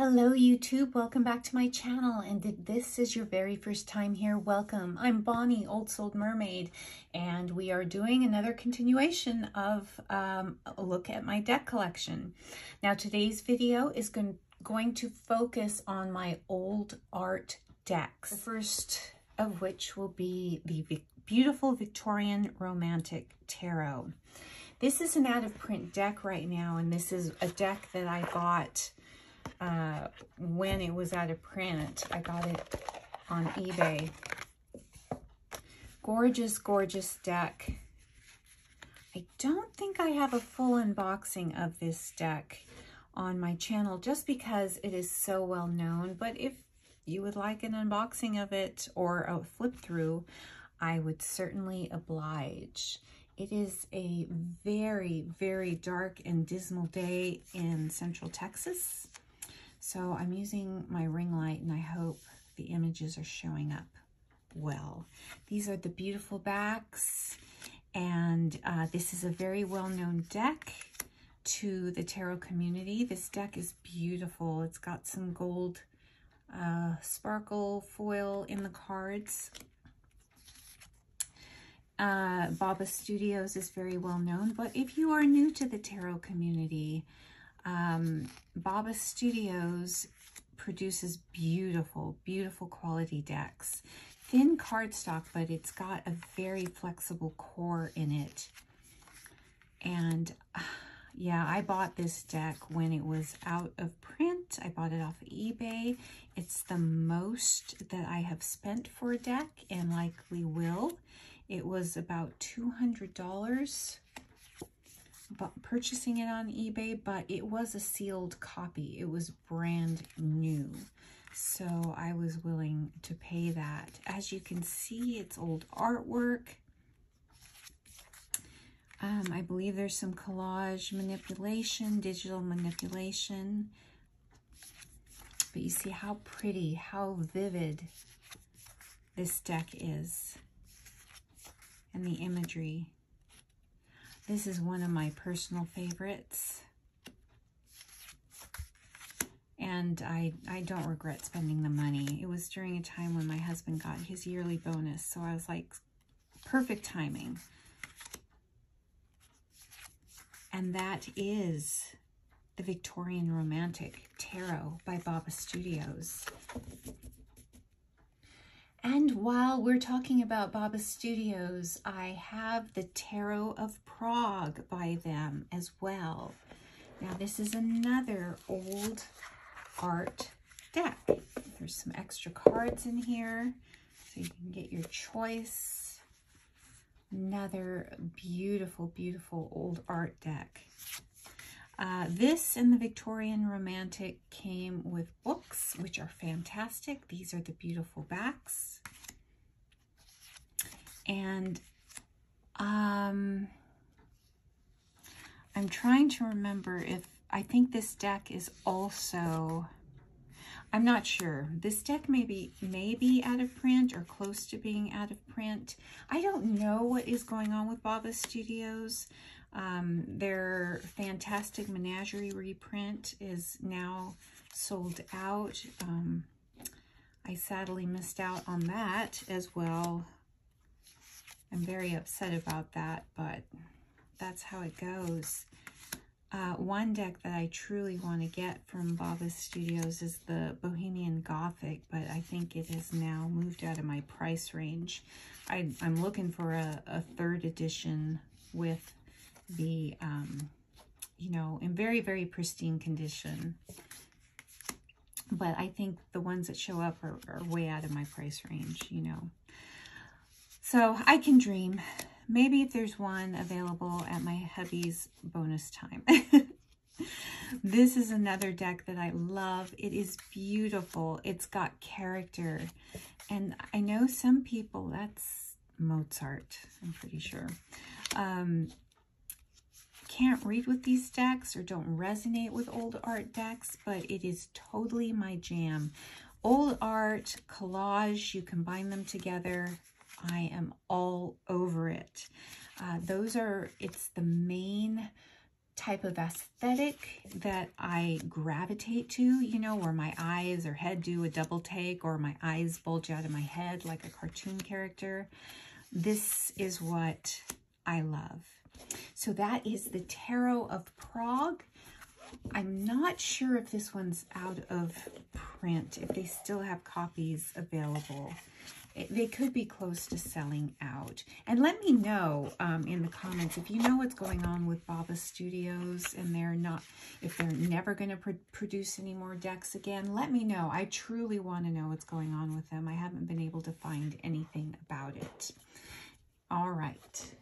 Hello YouTube, welcome back to my channel, and if this is your very first time here, welcome. I'm Bonnie, Old Soul Mermaid, and we are doing another continuation of a look at my deck collection. Now today's video is going to focus on my old art decks, the first of which will be the beautiful Victorian Romantic Tarot. This is an out-of-print deck right now, and this is a deck that I bought when it was out of print. I got it on eBay. Gorgeous, gorgeous deck. I don't think I have a full unboxing of this deck on my channel just because it is so well known, but if you would like an unboxing of it or a flip through, I would certainly oblige. It is a very, very dark and dismal day in Central Texas. So I'm using my ring light and I hope the images are showing up well. These are the beautiful backs, and this is a very well-known deck to the tarot community. This deck is beautiful. It's got some gold sparkle foil in the cards. Baba Studios is very well known, but if you are new to the tarot community, Baba Studios produces beautiful, beautiful quality decks. Thin cardstock, but it's got a very flexible core in it. And yeah, I bought this deck when it was out of print. I bought it off of eBay. It's the most that I have spent for a deck and likely will. It was about $200. Purchasing it on eBay, but it was a sealed copy. It was brand new, so I was willing to pay that. As you can see, it's old artwork. I believe there's some collage manipulation, digital manipulation, but you see how pretty, how vivid this deck is, and the imagery. This is one of my personal favorites, and I don't regret spending the money. It was during a time when my husband got his yearly bonus, so I was like, perfect timing. And that is the Victorian Romantic Tarot by Baba Studios. And while we're talking about Baba Studios, I have the Tarot of Prague by them as well. Now, this is another old art deck. There's some extra cards in here, so you can get your choice. Another beautiful, beautiful old art deck. This and the Victorian Romantic came with books, which are fantastic. These are the beautiful backs. And I'm trying to remember if, I think this deck is also, I'm not sure. This deck may be out of print or close to being out of print. I don't know what is going on with Baba Studios. Their Fantastic Menagerie reprint is now sold out. I sadly missed out on that as well. I'm very upset about that, but that's how it goes. One deck that I truly want to get from Baba Studios is the Bohemian Gothic, but I think it has now moved out of my price range. I'm looking for a third edition with the, you know, in very, very pristine condition. But I think the ones that show up are way out of my price range, you know. So I can dream. Maybe if there's one available at my hubby's bonus time. This is another deck that I love. It is beautiful. It's got character. And I know some people, that's Mozart, I'm pretty sure, can't read with these decks or don't resonate with old art decks, but it is totally my jam. Old art, collage, you combine them together. I am all over it. It's the main type of aesthetic that I gravitate to, you know, where my eyes or head do a double take, or my eyes bulge out of my head like a cartoon character. This is what I love. So that is the Tarot of Prague. I'm not sure if this one's out of print, if they still have copies available. They could be close to selling out. And let me know in the comments if you know what's going on with Baba Studios and if they're never going to produce any more decks again. Let me know. I truly want to know what's going on with them. I haven't been able to find anything about it. All right.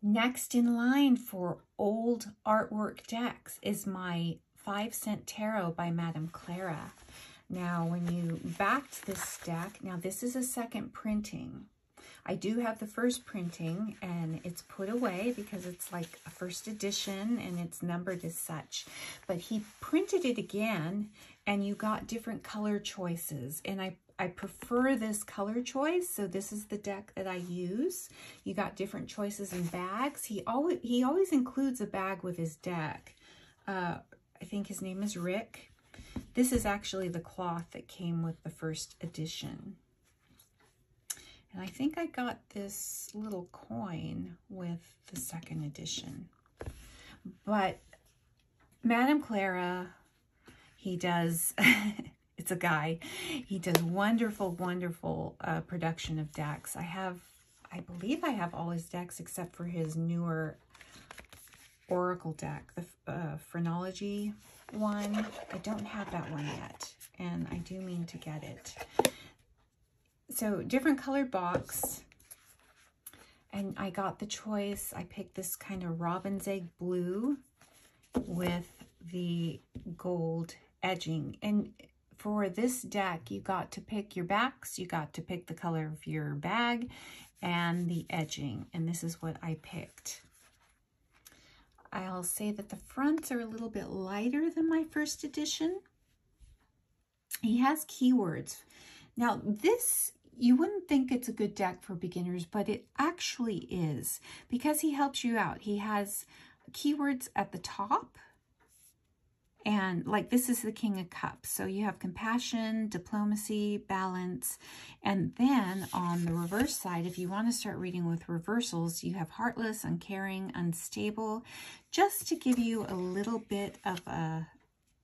Next in line for old artwork decks is my 5-cent tarot by Madame Clara. Now, when you backed this deck, now this is a second printing. I do have the first printing, and it's put away because it's like a first edition and it's numbered as such. But he printed it again, and you got different color choices. And I prefer this color choice, so this is the deck that I use. You got different choices in bags. He always includes a bag with his deck. I think his name is Rick. This is actually the cloth that came with the first edition. And I think I got this little coin with the second edition. But Madame Clara, he does, it's a guy, he does wonderful, wonderful production of decks. I believe I have all his decks except for his newer Oracle deck, the Phrenology one. I don't have that one yet, and I do mean to get it. So different colored box, and I got the choice. I picked this kind of robin's egg blue with the gold edging. And for this deck, you got to pick your backs, you got to pick the color of your bag and the edging, and this is what I picked. I'll say that the fronts are a little bit lighter than my first edition. He has keywords. Now this, you wouldn't think it's a good deck for beginners, but it actually is, because he helps you out. He has keywords at the top, and like this is the King of Cups. So you have compassion, diplomacy, balance, and then on the reverse side, if you want to start reading with reversals, you have heartless, uncaring, unstable, just to give you a little bit of a,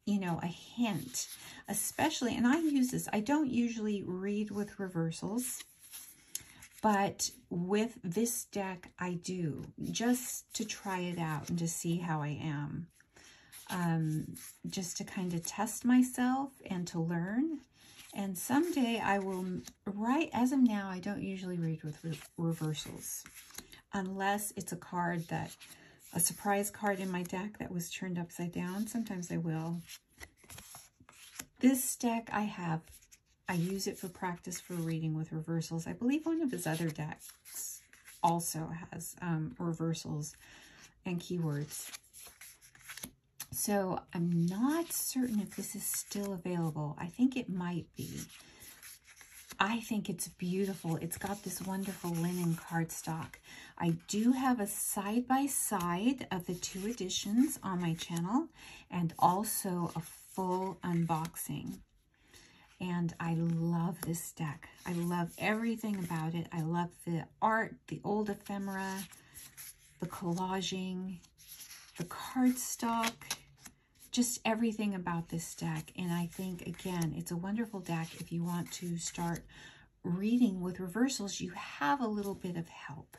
you know, a hint, especially, and I use this, I don't usually read with reversals, but with this deck I do, just to try it out and to see how I am. Just to kind of test myself and to learn. And someday I will, right as of now, I don't usually read with reversals unless it's a card that, a surprise card in my deck that was turned upside down. Sometimes I will. This deck I use it for practice for reading with reversals. I believe one of his other decks also has reversals and keywords. So I'm not certain if this is still available. I think it might be. I think it's beautiful. It's got this wonderful linen cardstock. I do have a side-by-side of the two editions on my channel, and also a full unboxing. And I love this deck. I love everything about it. I love the art, the old ephemera, the collaging, the cardstock, just everything about this deck. And I think, again, it's a wonderful deck if you want to start reading with reversals. You have a little bit of help.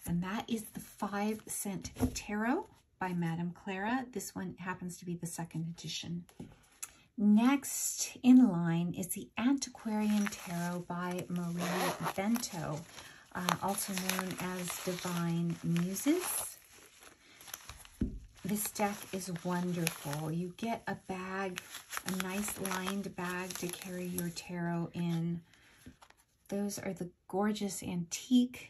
And that is the 5-cent tarot by Madame Clara. This one happens to be the second edition. Next in line is the Antiquarian Tarot by Marie Bento, also known as Divine Muses. This deck is wonderful. You get a bag, a nice lined bag to carry your tarot in. Those are the gorgeous antique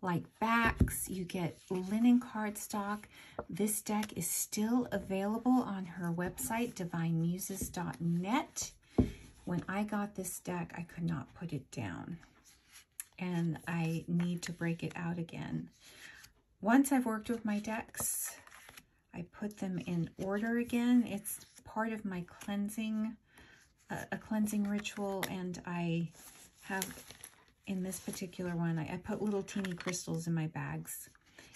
like backs. You get linen cardstock. This deck is still available on her website, divinemuses.net. When I got this deck, I could not put it down, and I need to break it out again. Once I've worked with my decks, I put them in order again. It's part of my cleansing, a cleansing ritual, and I have, in this particular one, I put little teeny crystals in my bags.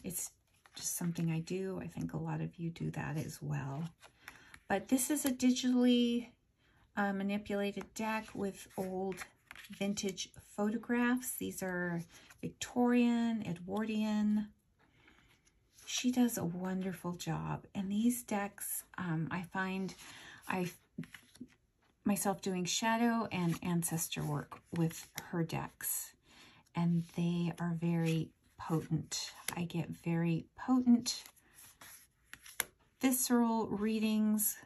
It's just something I do. I think a lot of you do that as well. But this is a digitally manipulated deck with old vintage photographs. These are Victorian, Edwardian. She does a wonderful job. And these decks, I find myself doing shadow and ancestor work with her decks. And they are very potent. I get very potent, visceral readings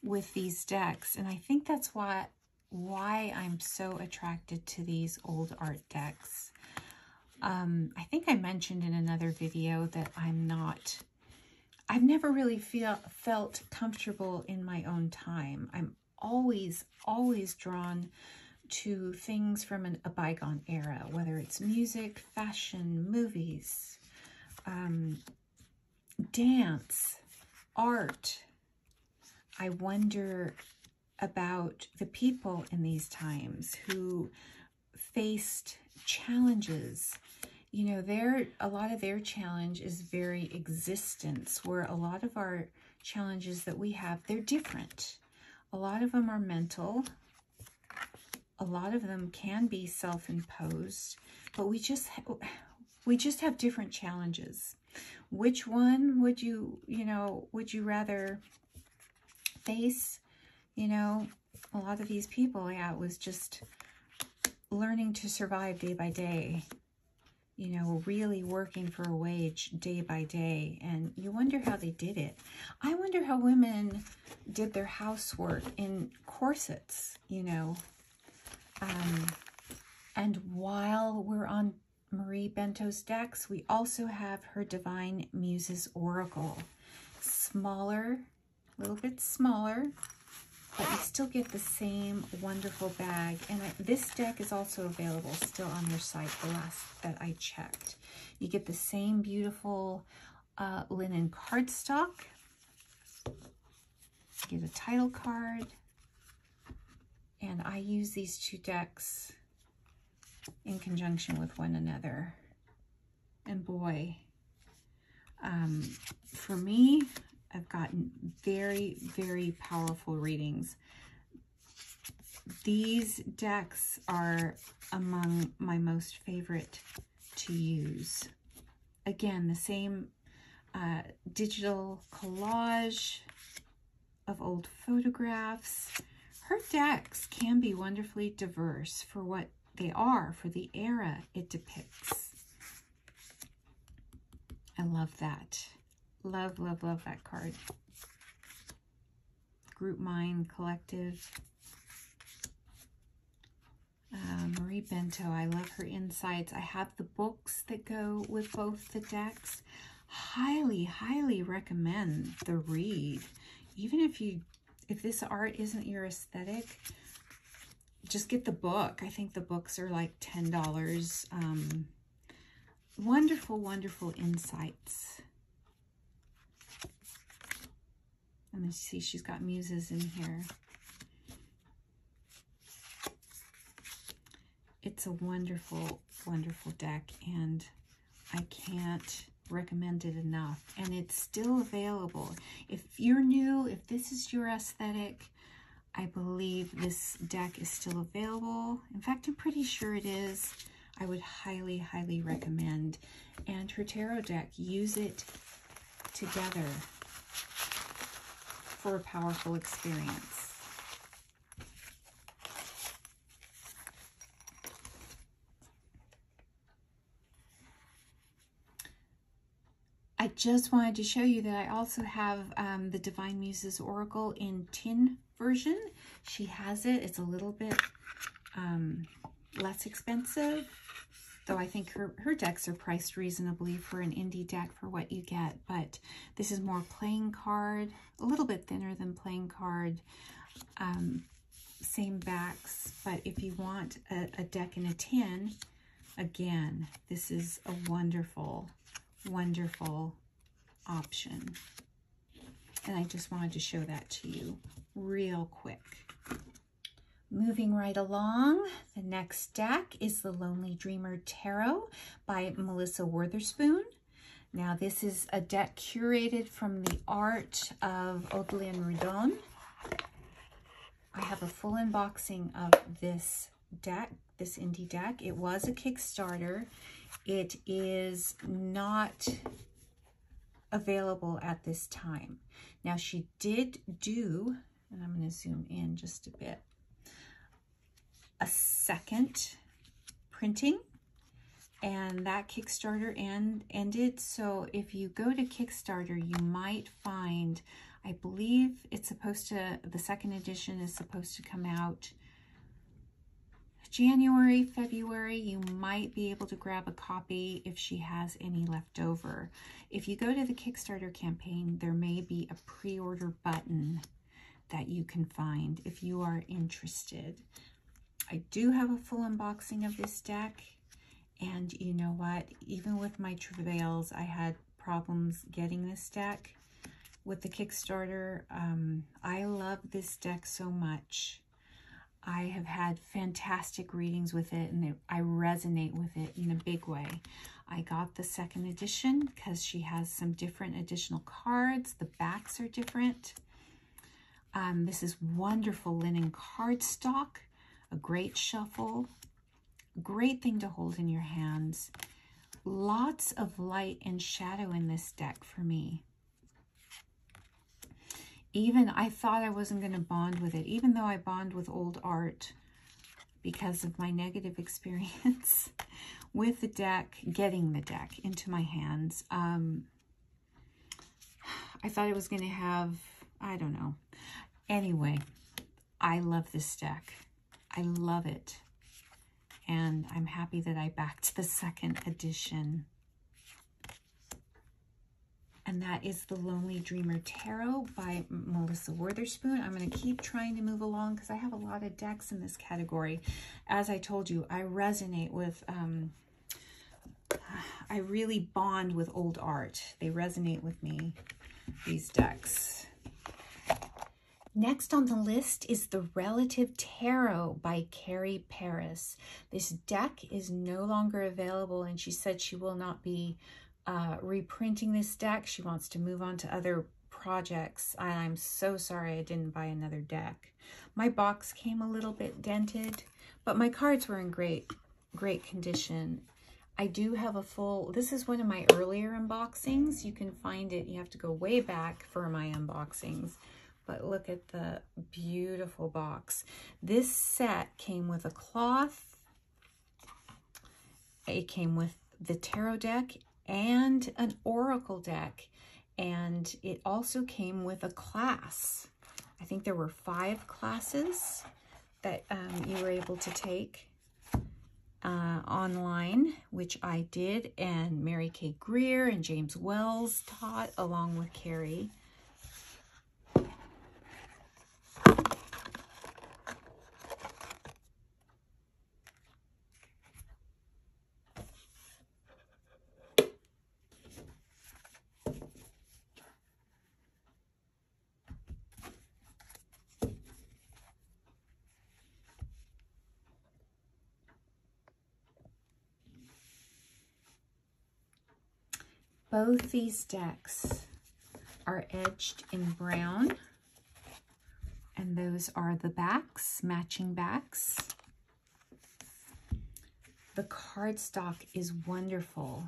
with these decks. And I think that's why I'm so attracted to these old art decks. I think I mentioned in another video that I've never really felt comfortable in my own time. I'm always drawn to things from a bygone era, whether it's music, fashion, movies, dance, art. I wonder about the people in these times who faced challenges. You know, a lot of their challenge is very existence, where a lot of our challenges that we have, they're different. A lot of them are mental. A lot of them can be self-imposed, but we just have different challenges. Which one would you rather face? You know, a lot of these people, yeah, it was just learning to survive day by day, you know, really working for a wage day by day. And you wonder how they did it. I wonder how women did their housework in corsets, you know. And while we're on Marie Bento's decks, we also have her Divine Muses Oracle. Smaller, a little bit smaller, but you still get the same wonderful bag. And this deck is also available still on your site, the last that I checked. You get the same beautiful linen cardstock. Get a title card. And I use these two decks in conjunction with one another. And boy, for me, I've gotten very, very powerful readings. These decks are among my most favorite to use. Again, the same digital collage of old photographs. Her decks can be wonderfully diverse for what they are, for the era it depicts. I love that. Love, love, love that card. Group Mind Collective. Marie Bento, I love her insights. I have the books that go with both the decks. Highly, highly recommend the read. Even if this art isn't your aesthetic, just get the book. I think the books are like $10. Wonderful, wonderful insights. And let's see, she's got muses in here. It's a wonderful, wonderful deck, and I can't recommend it enough. And it's still available. If you're new, if this is your aesthetic, I believe this deck is still available. In fact, I'm pretty sure it is. I would highly, highly recommend. And her tarot deck, use it together for a powerful experience. I just wanted to show you that I also have the Divine Muses Oracle in tin version. She has it. It's a little bit less expensive, though I think her decks are priced reasonably for an indie deck for what you get. But this is more playing card, a little bit thinner than playing card, same backs. But if you want a deck in a tin, again, this is a wonderful, wonderful option. And I just wanted to show that to you real quick. Moving right along, the next deck is the Lonely Dreamer Tarot by Melissa Witherspoon. Now this is a deck curated from the art of Odilon Rudon. I have a full unboxing of this deck, this indie deck. It was a Kickstarter. It is not available at this time. Now she did do, and I'm going to zoom in just a bit, a second printing, and that Kickstarter ended. So if you go to Kickstarter, you might find, I believe it's supposed to, the second edition is supposed to come out January, February. You might be able to grab a copy if she has any left over. If you go to the Kickstarter campaign, there may be a pre-order button that you can find if you are interested. I do have a full unboxing of this deck, and you know what? Even with my travails, I had problems getting this deck with the Kickstarter. I love this deck so much. I have had fantastic readings with it, and I resonate with it in a big way. I got the second edition because she has some different additional cards. The backs are different. This is wonderful linen cardstock, a great shuffle, great thing to hold in your hands. Lots of light and shadow in this deck for me. Even I thought I wasn't going to bond with it, even though I bond with old art because of my negative experience with the deck, getting the deck into my hands. I thought it was going to have, I don't know. Anyway, I love this deck. I love it. And I'm happy that I backed the second edition. And that is the Lonely Dreamer Tarot by Melissa Witherspoon. I'm going to keep trying to move along because I have a lot of decks in this category. As I told you, I resonate with, I really bond with old art. They resonate with me, these decks. Next on the list is the Relative Tarot by Carrie Paris. This deck is no longer available, and she said she will not be reprinting this deck. She wants to move on to other projects. I'm so sorry I didn't buy another deck. My box came a little bit dented, but my cards were in great condition. I do have a full, this is one of my earlier unboxings. You can find it, you have to go way back for my unboxings, but look at the beautiful box. This set came with a cloth, it came with the tarot deck and an oracle deck, and it also came with a class. I think there were 5 classes that you were able to take online, which I did, and Mary Kay Greer and James Wells taught along with Carrie. Both these decks are edged in brown, and those are the backs, matching backs. The cardstock is wonderful.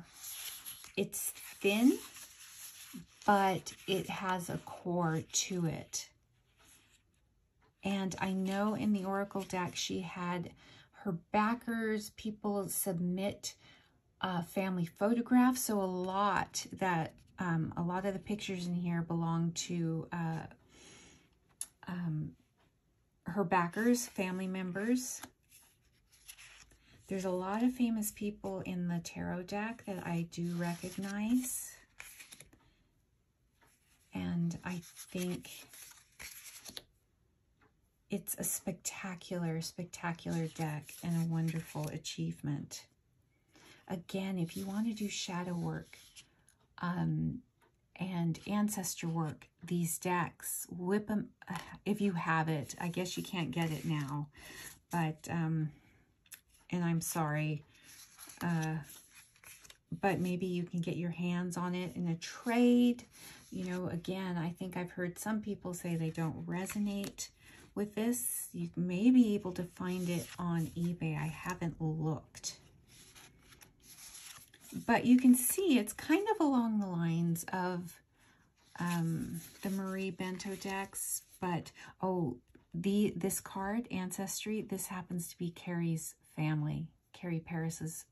It's thin, but it has a core to it. And I know in the Oracle deck she had her backers, people submit family photographs, so a lot of the pictures in here belong to her backers, family members. There's a lot of famous people in the tarot deck that I do recognize, and I think it's a spectacular deck and a wonderful achievement. Again, if you want to do shadow work, and ancestor work, these decks, whip them, if you have it. I guess you can't get it now, but, and I'm sorry, but maybe you can get your hands on it in a trade. You know, again, I think I've heard some people say they don't resonate with this. You may be able to find it on eBay. I haven't looked. But you can see it's kind of along the lines of the Marie Bento decks. But, oh, this card, Ancestry, this happens to be Carrie's family, Carrie Paris's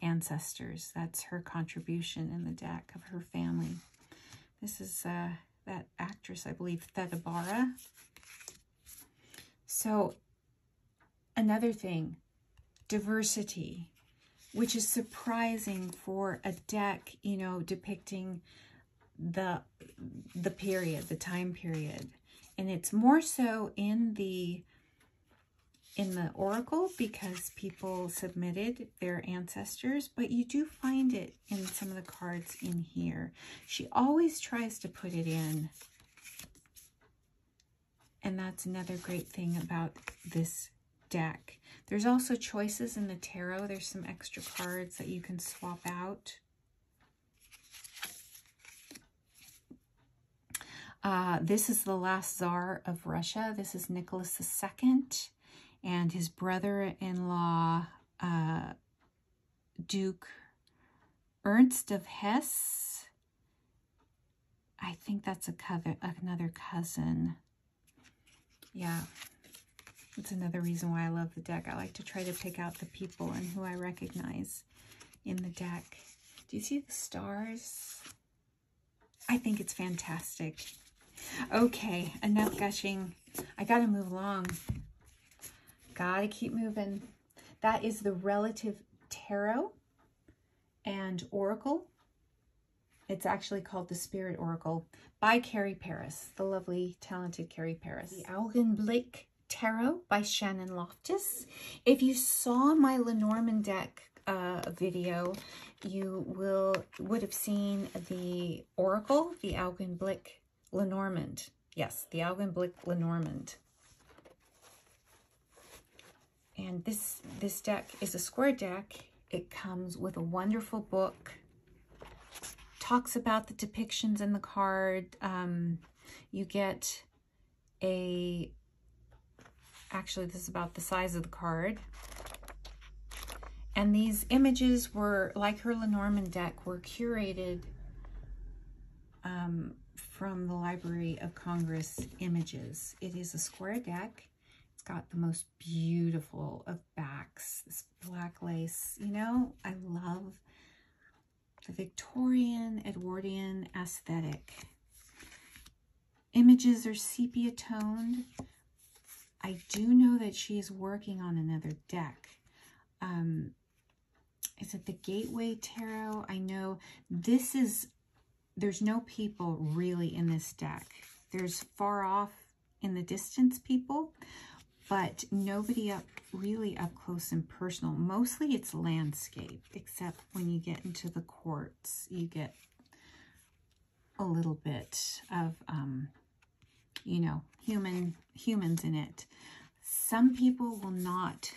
ancestors. That's her contribution in the deck of her family. This is that actress, I believe, Theda Bara. So, another thing, diversity, which is surprising for a deck, you know, depicting the period, the time period. And it's more so in the oracle because people submitted their ancestors, but you do find it in some of the cards in here. She always tries to put it in. And that's another great thing about this deck. There's also choices in the tarot. There's some extra cards that you can swap out. This is the last Tsar of Russia. This is Nicholas II and his brother-in-law, Duke Ernst of Hesse. I think that's another cousin. Yeah, that's another reason why I love the deck. I like to try to pick out the people and who I recognize in the deck. Do you see the stars? I think it's fantastic. Okay, enough gushing. I gotta move along. Gotta keep moving. That is the Relative Tarot and Oracle. It's actually called the Spirit Oracle by Carrie Paris, the lovely, talented Carrie Paris. The Augenblick Tarot by Shannon Loftus. If you saw my Lenormand deck video, you would have seen the Oracle, the Augenblick Lenormand. Yes, the Augenblick Lenormand. And this deck is a square deck. It comes with a wonderful book. Talks about the depictions in the card. You get actually this is about the size of the card. And these images were, like her Lenormand deck, were curated from the Library of Congress images. It is a square deck. It's got the most beautiful of backs, this black lace. You know, I love the Victorian, Edwardian aesthetic. Images are sepia toned. I do know that she is working on another deck. Is it the Gateway Tarot? I know there's no people really in this deck. There's far off in the distance people, but nobody really up close and personal. Mostly it's landscape, except when you get into the courts, you get a little bit of, you know, humans in it. Some people will not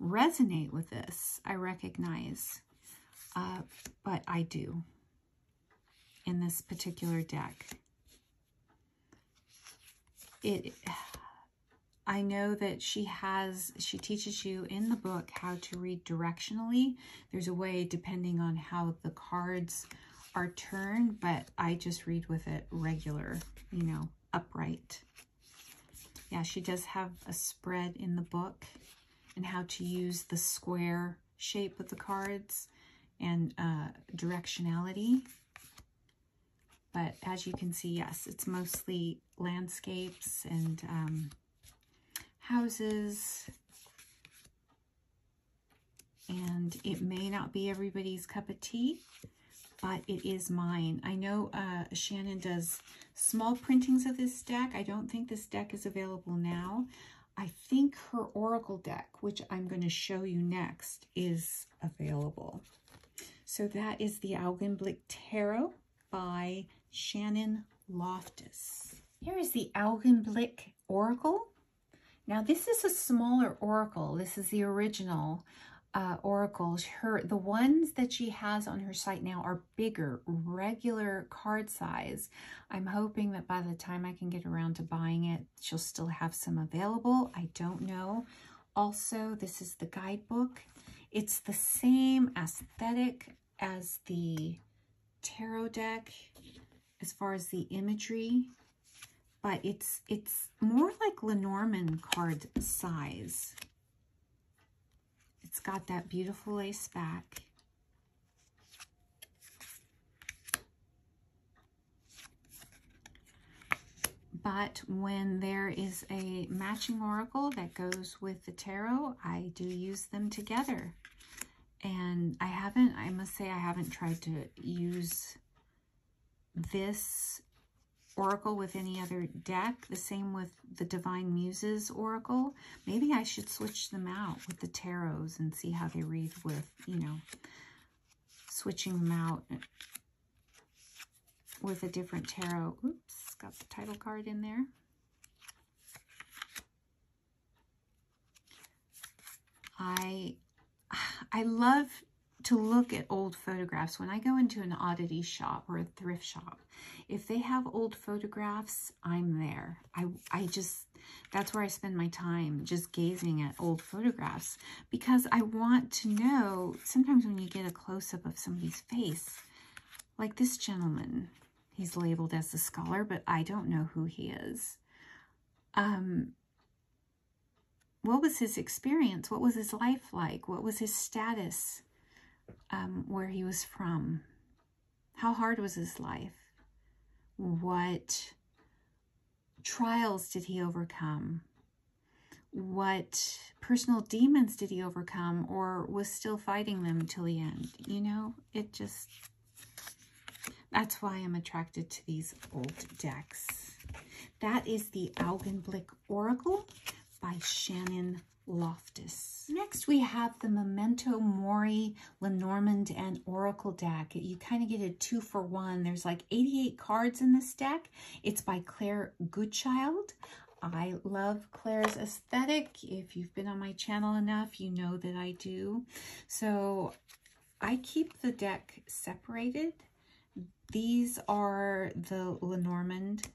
resonate with this, I recognize, but I do in this particular deck. I know that she teaches you in the book how to read directionally. There's a way depending on how the cards are turned, but I just read with it regular, you know, upright. Yeah, she does have a spread in the book and how to use the square shape of the cards and directionality. But as you can see, yes, it's mostly landscapes and houses, and it may not be everybody's cup of tea, but it is mine. I know Shannon does small printings of this deck. I don't think this deck is available now. I think her Oracle deck, which I'm going to show you next, is available. So that is the Augenblick Tarot by Shannon Loftus. Here is the Alvin Oracle. Now this is a smaller oracle. This is the original oracle. The ones that she has on her site now are bigger, regular card size. I'm hoping that by the time I can get around to buying it, she'll still have some available. I don't know. Also, this is the guidebook. It's the same aesthetic as the tarot deck as far as the imagery, but it's more like Lenormand card size. It's got that beautiful lace back. But when there is a matching oracle that goes with the tarot, I do use them together. And I must say I haven't tried to use this oracle with any other deck. The same with the Divine Muses oracle. Maybe I should switch them out with the tarots and see how they read with, you know, switching them out with a different tarot. Oops, got the title card in there. I love to look at old photographs. When I go into an oddity shop or a thrift shop, if they have old photographs, I'm there. That's where I spend my time, just gazing at old photographs, because I want to know, sometimes when you get a close-up of somebody's face, like this gentleman, he's labeled as a scholar, but I don't know who he is. What was his experience? What was his life like? What was his status? Where he was from? How hard was his life? What trials did he overcome? What personal demons did he overcome, or was still fighting them till the end? You know, that's why I'm attracted to these old decks. That is the Alvin Oracle by Shannon Loftus. Next, we have the Memento Mori, Lenormand, and Oracle deck. You kind of get a 2-for-1. There's like 88 cards in this deck. It's by Claire Goodchild. I love Claire's aesthetic. If you've been on my channel enough, you know that I do. So I keep the deck separated. These are the Lenormand.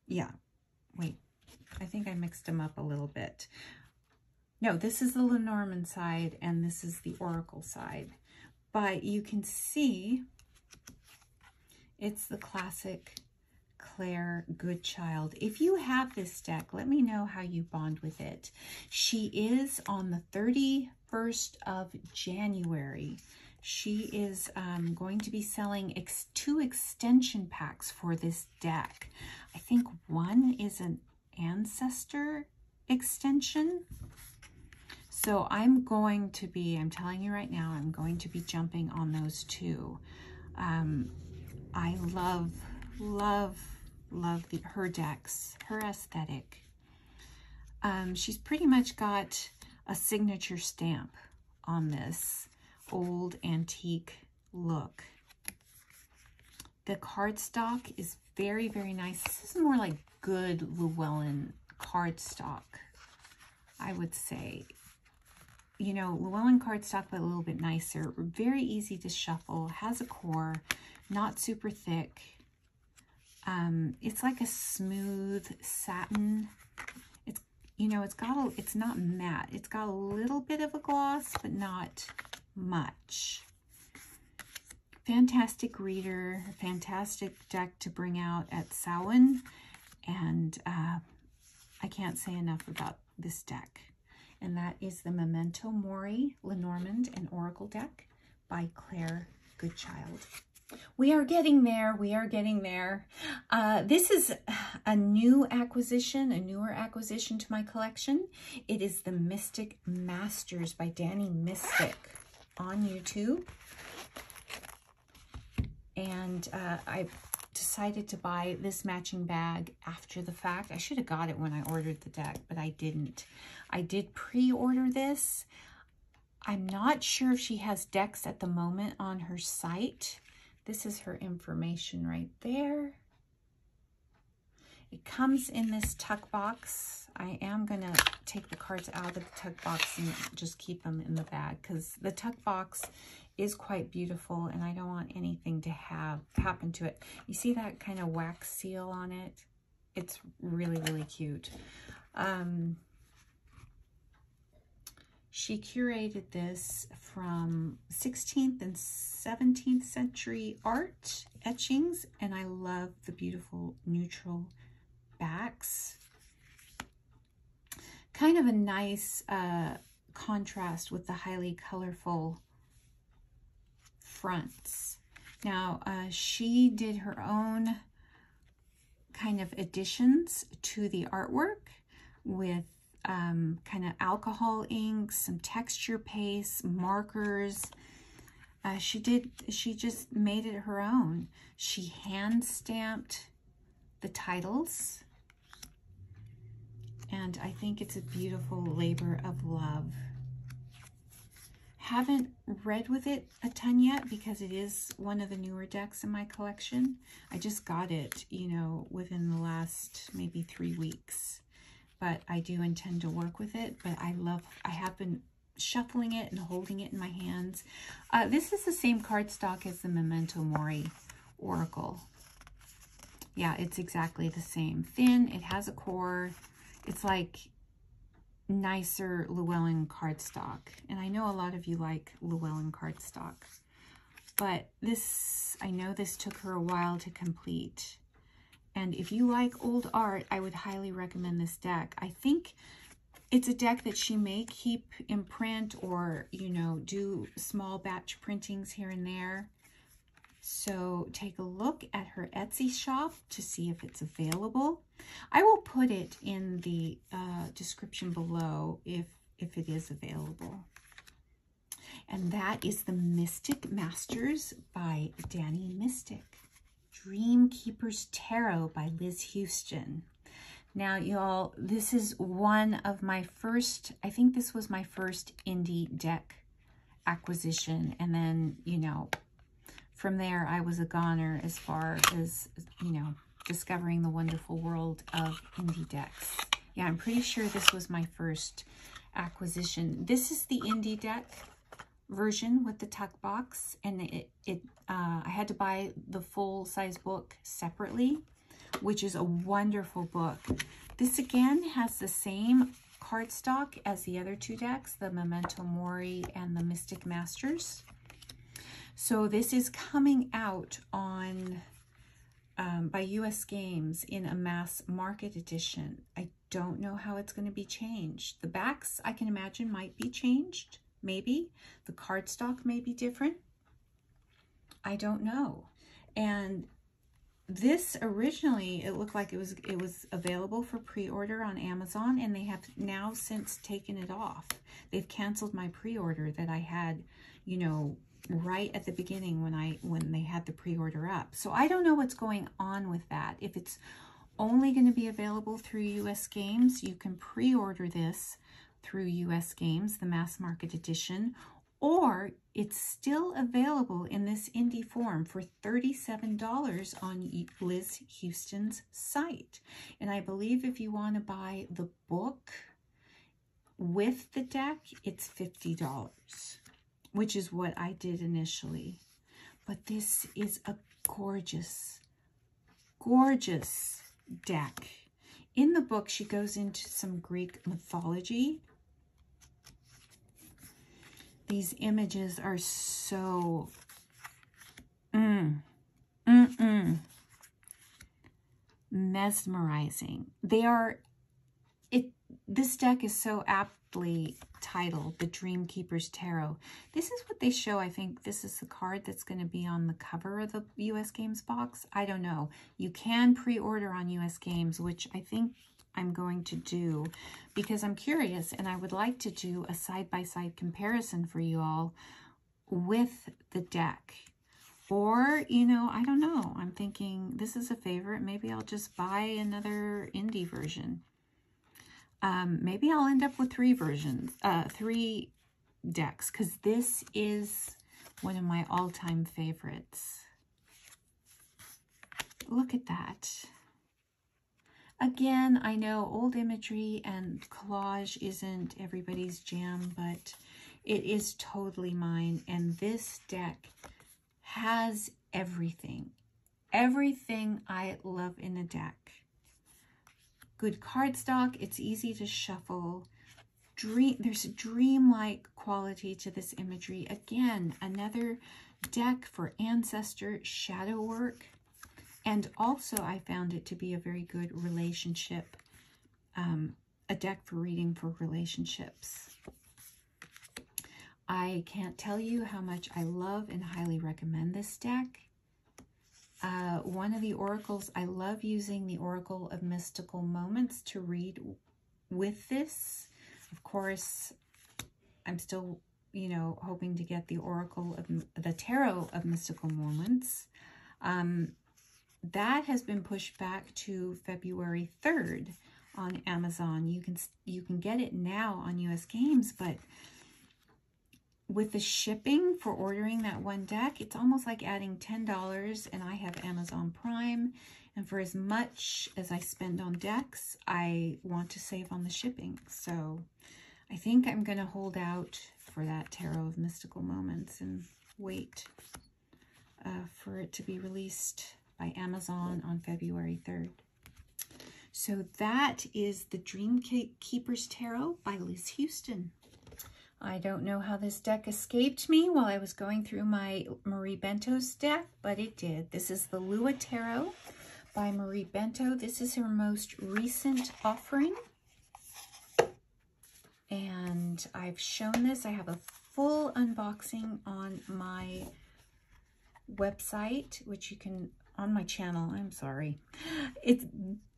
Yeah, wait. I think I mixed them up a little bit. No, this is the Lenormand side and this is the Oracle side. But you can see it's the classic Claire Goodchild. If you have this deck, let me know how you bond with it. She is on the 31st of January. She is going to be selling 2 extension packs for this deck. I think one is an Ancestor extension. So I'm telling you right now, I'm going to be jumping on those 2. I love her decks, her aesthetic. She's pretty much got a signature stamp on this old antique look. The cardstock is very, very nice. This is more like good Llewellyn cardstock, I would say. You know, Llewellyn cardstock, but a little bit nicer. Very easy to shuffle. Has a core, not super thick. It's like a smooth satin. It's, you know, it's not matte. It's got a little bit of a gloss, but not much. Fantastic reader, fantastic deck to bring out at Samhain, and I can't say enough about this deck. And that is the Memento Mori, Lenormand, and Oracle deck by Claire Goodchild. We are getting there. We are getting there. This is a new acquisition, a newer acquisition to my collection. It is the Mystic Masters by Danny Mystic on YouTube. And I decided to buy this matching bag after the fact. I should have got it when I ordered the deck, but I didn't. I did pre-order this. I'm not sure if she has decks at the moment on her site. This is her information right there. It comes in this tuck box. I am going to take the cards out of the tuck box and just keep them in the bag because the tuck box is quite beautiful and I don't want anything to happen to it. You see that kind of wax seal on it? It's really, really cute. She curated this from 16th and 17th century art etchings, and I love the beautiful neutral backs. Kind of a nice contrast with the highly colorful fronts. Now, she did her own kind of additions to the artwork with kind of alcohol inks, some texture paste, markers. She just made it her own. She hand stamped the titles, and I think it's a beautiful labor of love. Haven't read with it a ton yet because it is one of the newer decks in my collection. I just got it, you know, within the last maybe 3 weeks. But I do intend to work with it. But I have been shuffling it and holding it in my hands. This is the same cardstock as the Memento Mori Oracle. Yeah, it's exactly the same. Thin, it has a core. It's like nicer Llewellyn cardstock. And I know a lot of you like Llewellyn cardstock. But this, I know this took her a while to complete. And if you like old art, I would highly recommend this deck. I think it's a deck that she may keep in print or, you know, do small batch printings here and there. So take a look at her Etsy shop to see if it's available. I will put it in the description below if it is available. And that is the Mystic Masters by Danny Mystic. Dream Keeper's Tarot by Liz Houston. Now, y'all, this is one of my first, I think this was my first indie deck acquisition. And then, you know, from there, I was a goner as far as, you know, discovering the wonderful world of indie decks. Yeah, I'm pretty sure this was my first acquisition. This is the indie deck version with the tuck box, and I had to buy the full-size book separately, which is a wonderful book. This again has the same cardstock as the other two decks, the Memento Mori and the Mystic Masters. So this is coming out on by US Games in a mass market edition. I don't know how it's going to be changed. The backs, I can imagine, might be changed. Maybe. The cardstock may be different. I don't know. And this originally, it looked like it was available for pre-order on Amazon, and they have now since taken it off. They've canceled my pre-order that I had, you know, right at the beginning when they had the pre-order up. So I don't know what's going on with that. If it's only going to be available through US Games, you can pre-order this through US Games, the mass market edition, or it's still available in this indie form for $37 on Liz Houston's site. And I believe if you want to buy the book with the deck, it's $50, which is what I did initially. But this is a gorgeous, gorgeous deck. In the book, she goes into some Greek mythology. These images are so mesmerizing. They are, this deck is so aptly titled, The Dream Keeper's Tarot. This is what they show. I think this is the card that's going to be on the cover of the US Games box. I don't know. You can pre-order on US Games, which I think I'm going to do because I'm curious and I would like to do a side-by-side comparison for you all with the deck. Or, you know, I don't know. I'm thinking this is a favorite. Maybe I'll just buy another indie version. Maybe I'll end up with 3 decks, because this is one of my all-time favorites. look at that. Again, I know old imagery and collage isn't everybody's jam, but it is totally mine. And this deck has everything. Everything I love in a deck. Good cardstock. It's easy to shuffle. There's a dreamlike quality to this imagery. Again, another deck for ancestor shadow work. And also I found it to be a very good relationship, a deck for reading for relationships. I can't tell you how much I love and highly recommend this deck. One of the oracles, I love using the Oracle of Mystical Moments to read with this. Of course, I'm still, you know, hoping to get the Oracle of the Tarot of Mystical Moments. That has been pushed back to February 3rd on Amazon. You can get it now on US Games, but with the shipping for ordering that one deck, it's almost like adding $10, and I have Amazon Prime, and for as much as I spend on decks, I want to save on the shipping. So I think I'm going to hold out for that Tarot of Mystical Moments and wait for it to be released by Amazon on February 3rd. So that is the Dream Keeper's Tarot by Liz Houston. I don't know how this deck escaped me while I was going through my Marie Bento's deck, but it did. This is the Lua Tarot by Marie Bento. This is her most recent offering. And I've shown this. I have a full unboxing on my website, which you can, on my channel. I'm sorry.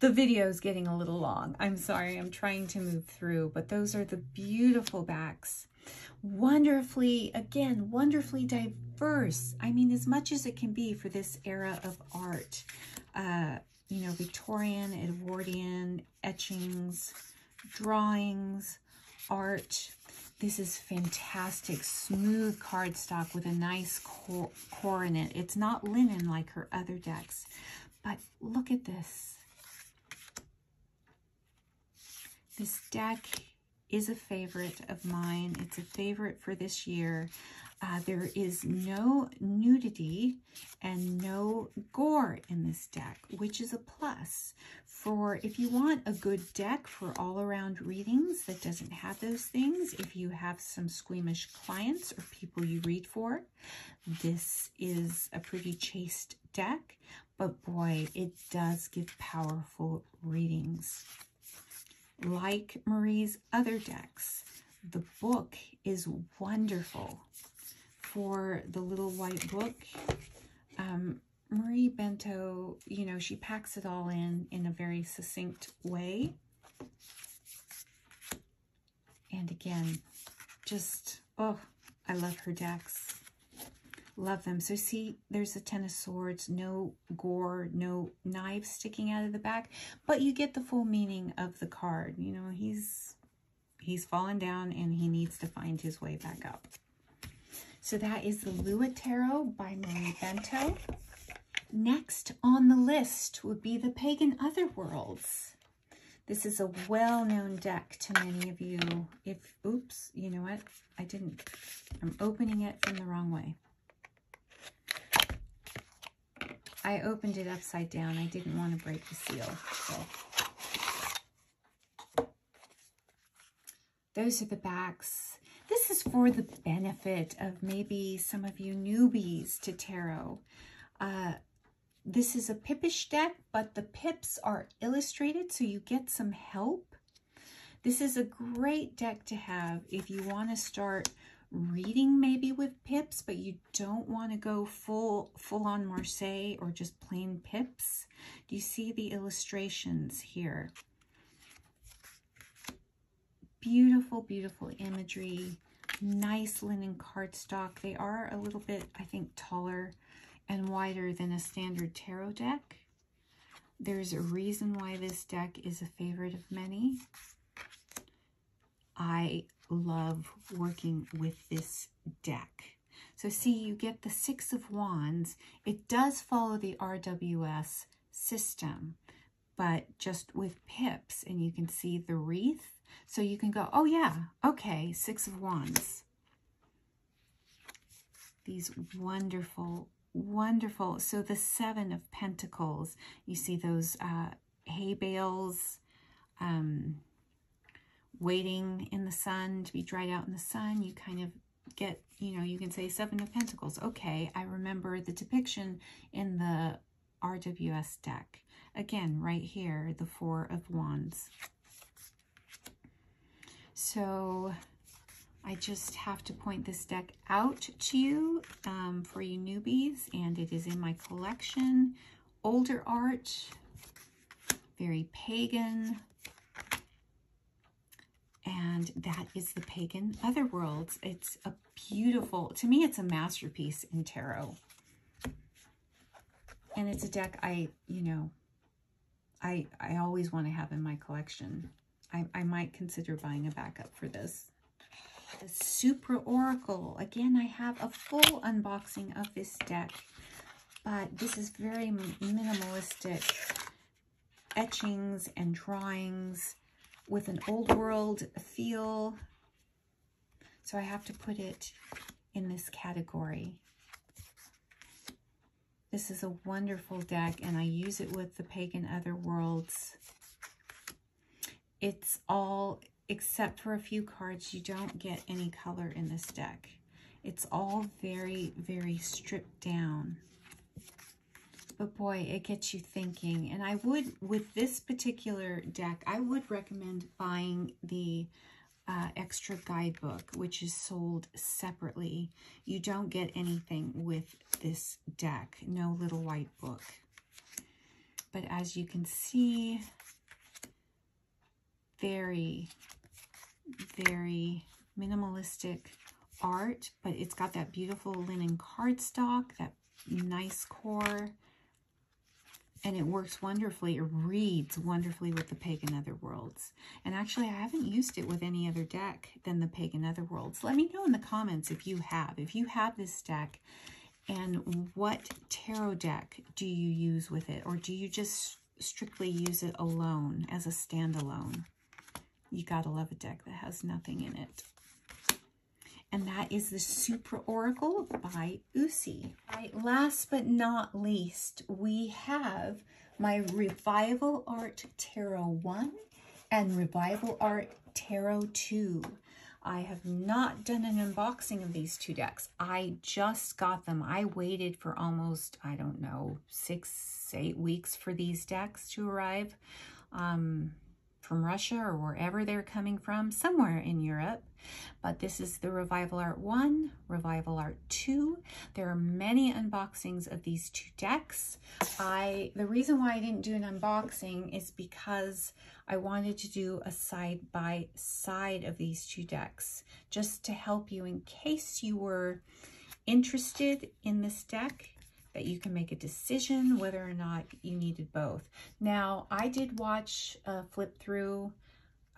The video is getting a little long. I'm sorry. I'm trying to move through, but those are the beautiful backs. Wonderfully, again, wonderfully diverse. I mean, as much as it can be for this era of art. You know, Victorian, Edwardian, etchings, drawings, art. This is fantastic, smooth cardstock with a nice core in it. It's not linen like her other decks, but look at this. This deck is a favorite of mine. It's a favorite for this year. There is no nudity and no gore in this deck, which is a plus. For if you want a good deck for all-around readings that doesn't have those things, if you have some squeamish clients or people you read for, this is a pretty chaste deck, but boy, it does give powerful readings. Like Marie's other decks, the book is wonderful. For the little white book, Marie Bento, you know, she packs it all in a very succinct way. And again, just, oh, I love her decks. Love them. So see, there's a Ten of Swords, no gore, no knives sticking out of the back, but you get the full meaning of the card. You know, he's fallen down and he needs to find his way back up. So that is the Lua Tarot by Marie Bento. Next on the list would be the Pagan Otherworlds. This is a well-known deck to many of you. Oops, you know what? I'm opening it from the wrong way. I opened it upside down. I didn't want to break the seal. So those are the backs. This is for the benefit of maybe some of you newbies to tarot. This is a pippish deck, but the pips are illustrated, so you get some help. This is a great deck to have if you want to start reading maybe with pips, but you don't want to go full on Marseille or just plain pips. Do you see the illustrations here? Beautiful, beautiful imagery, nice linen cardstock. They are a little bit, I think, taller and wider than a standard tarot deck. There's a reason why this deck is a favorite of many. I love working with this deck. So see, you get the Six of Wands. It does follow the RWS system, but just with pips, and you can see the wreath. So you can go, oh yeah, okay, 6 of Wands. These wonderful, wonderful. So the 7 of Pentacles, you see those hay bales waiting in the sun to be dried out in the sun. You kind of get, you know, you can say 7 of Pentacles. Okay, I remember the depiction in the RWS deck. Again, right here, the 4 of Wands. So I just have to point this deck out to you for you newbies, and it is in my collection. Older art, very pagan, and that is the Pagan Otherworlds. It's a beautiful, to me, it's a masterpiece in tarot. And it's a deck I always want to have in my collection. I might consider buying a backup for this. The Supra Oracle. Again, I have a full unboxing of this deck, but this is very minimalistic etchings and drawings with an old world feel. So I have to put it in this category. This is a wonderful deck, and I use it with the Pagan Otherworlds. It's all, except for a few cards, you don't get any color in this deck. It's all very, very stripped down. But boy, it gets you thinking. And I would, with this particular deck, I would recommend buying the extra guidebook, which is sold separately. You don't get anything with this deck. No little white book. But as you can see, very, very minimalistic art, but it's got that beautiful linen cardstock, that nice core, and it works wonderfully. It reads wonderfully with the Pagan Otherworlds. And actually, I haven't used it with any other deck than the Pagan Otherworlds. Let me know in the comments if you have. If you have this deck, and what tarot deck do you use with it? Or do you just strictly use it alone as a standalone? You gotta love a deck that has nothing in it. And that is the Supra Oracle by Usi. Right, last but not least, we have my Revival Art Tarot 1 and Revival Art Tarot 2. I have not done an unboxing of these two decks. I just got them. I waited for almost, I don't know, 6-8 weeks for these decks to arrive from Russia or wherever they're coming from, somewhere in Europe. But this is the Revival Art 1, Revival Art 2. There are many unboxings of these two decks. The reason why I didn't do an unboxing is because I wanted to do a side-by-side of these two decks, just to help you in case you were interested in this deck, that you can make a decision whether or not you needed both. Now, I did watch a flip through,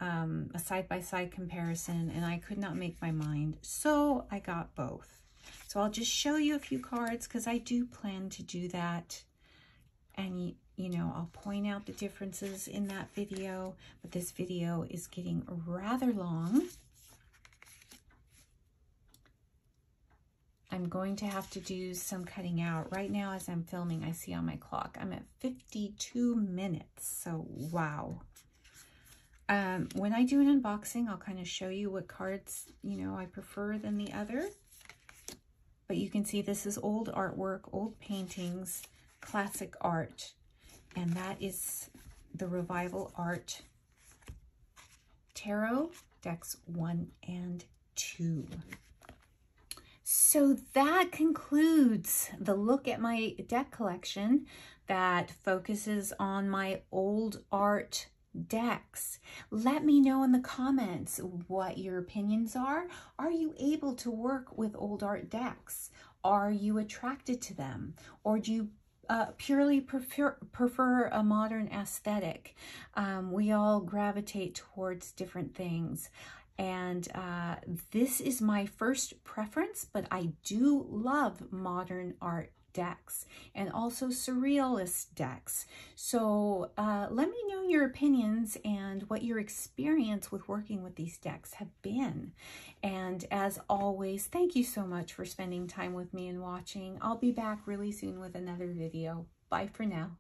a side-by-side comparison, and I could not make my mind, so I got both. So I'll just show you a few cards because I do plan to do that, and you know, I'll point out the differences in that video, but this video is getting rather long. I'm going to have to do some cutting out. Right now, as I'm filming, I see on my clock, I'm at 52 minutes, so wow. When I do an unboxing, I'll kind of show you what cards, you know, I prefer than the other. But you can see this is old artwork, old paintings, classic art. And that is the Revival Art Tarot, decks 1 and 2. So that concludes the look at my deck collection that focuses on my old art decks. Let me know in the comments what your opinions are. Are you able to work with old art decks? Are you attracted to them? Or do you purely prefer a modern aesthetic? We all gravitate towards different things. And this is my first preference, but I do love modern art decks, and also surrealist decks. So let me know your opinions and what your experience with working with these decks have been. And as always, thank you so much for spending time with me and watching. I'll be back really soon with another video. Bye for now.